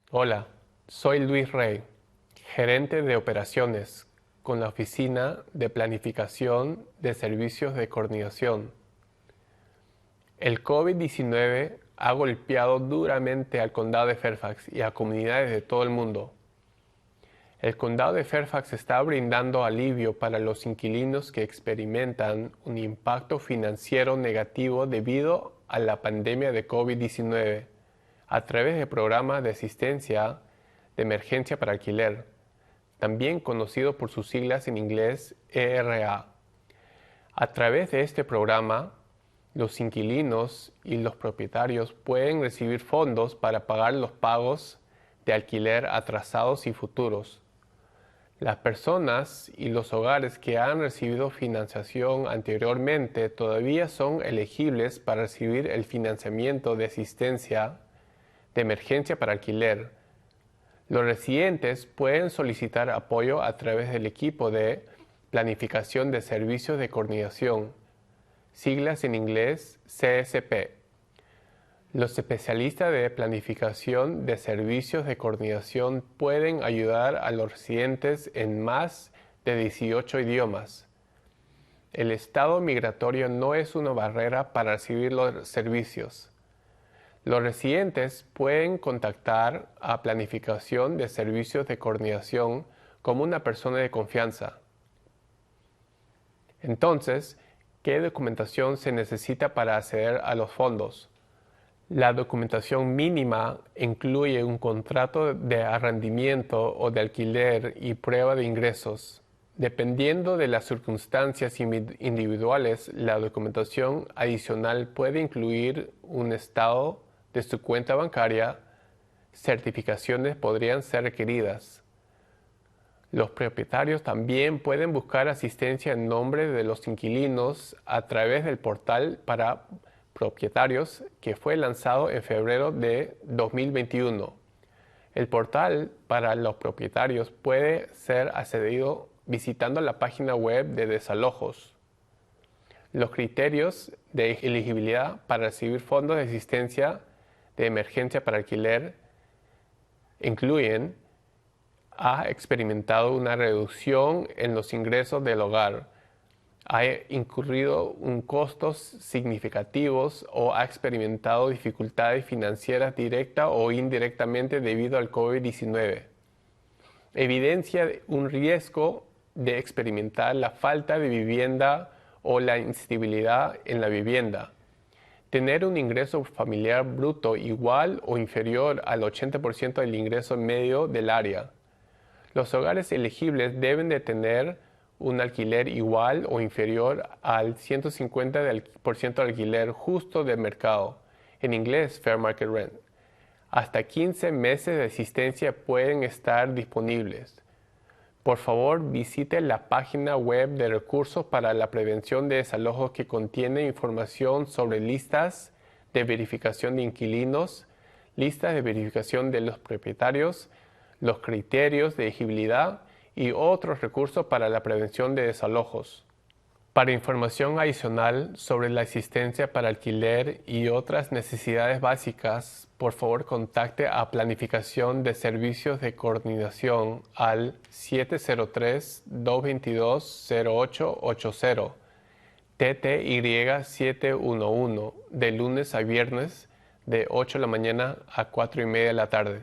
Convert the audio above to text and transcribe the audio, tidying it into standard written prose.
Hola, soy Luis Rey, gerente de operaciones con la Oficina de Planificación de Servicios de Coordinación. El COVID-19 ha golpeado duramente al condado de Fairfax y a comunidades de todo el mundo. El condado de Fairfax está brindando alivio para los inquilinos que experimentan un impacto financiero negativo debido a la pandemia de COVID-19 a través de programas de asistencia de emergencia para alquiler, también conocido por sus siglas en inglés ERA. A través de este programa, los inquilinos y los propietarios pueden recibir fondos para pagar los pagos de alquiler atrasados y futuros. Las personas y los hogares que han recibido financiación anteriormente todavía son elegibles para recibir el financiamiento de asistencia de emergencia para alquiler. Los residentes pueden solicitar apoyo a través del equipo de Planificación de Servicios de Coordinación, siglas en inglés CSP. Los especialistas de planificación de servicios de coordinación pueden ayudar a los residentes en más de 18 idiomas. El estado migratorio no es una barrera para recibir los servicios. Los residentes pueden contactar a Planificación de Servicios de Coordinación como una persona de confianza. Entonces, ¿qué documentación se necesita para acceder a los fondos? La documentación mínima incluye un contrato de arrendamiento o de alquiler y prueba de ingresos. Dependiendo de las circunstancias individuales, la documentación adicional puede incluir un estado de su cuenta bancaria. Certificaciones podrían ser requeridas. Los propietarios también pueden buscar asistencia en nombre de los inquilinos a través del portal para propietarios que fue lanzado en febrero de 2021. El portal para los propietarios puede ser accedido visitando la página web de desalojos. Los criterios de elegibilidad para recibir fondos de asistencia de emergencia para alquiler incluyen: ha experimentado una reducción en los ingresos del hogar, ha incurrido en costos significativos o ha experimentado dificultades financieras directa o indirectamente debido al COVID-19. Evidencia un riesgo de experimentar la falta de vivienda o la inestabilidad en la vivienda. Tener un ingreso familiar bruto igual o inferior al 80% del ingreso medio del área. Los hogares elegibles deben de tener un alquiler igual o inferior al 150% de alquiler justo de mercado, en inglés Fair Market Rent. Hasta 15 meses de asistencia pueden estar disponibles. Por favor, visite la página web de recursos para la prevención de desalojos que contiene información sobre listas de verificación de inquilinos, listas de verificación de los propietarios, los criterios de elegibilidad y otros recursos para la prevención de desalojos. Para información adicional sobre la asistencia para alquiler y otras necesidades básicas, por favor contacte a Planificación de Servicios de Coordinación al 703-222-0880, TTY 711, de lunes a viernes de 8 de la mañana a 4:30 de la tarde.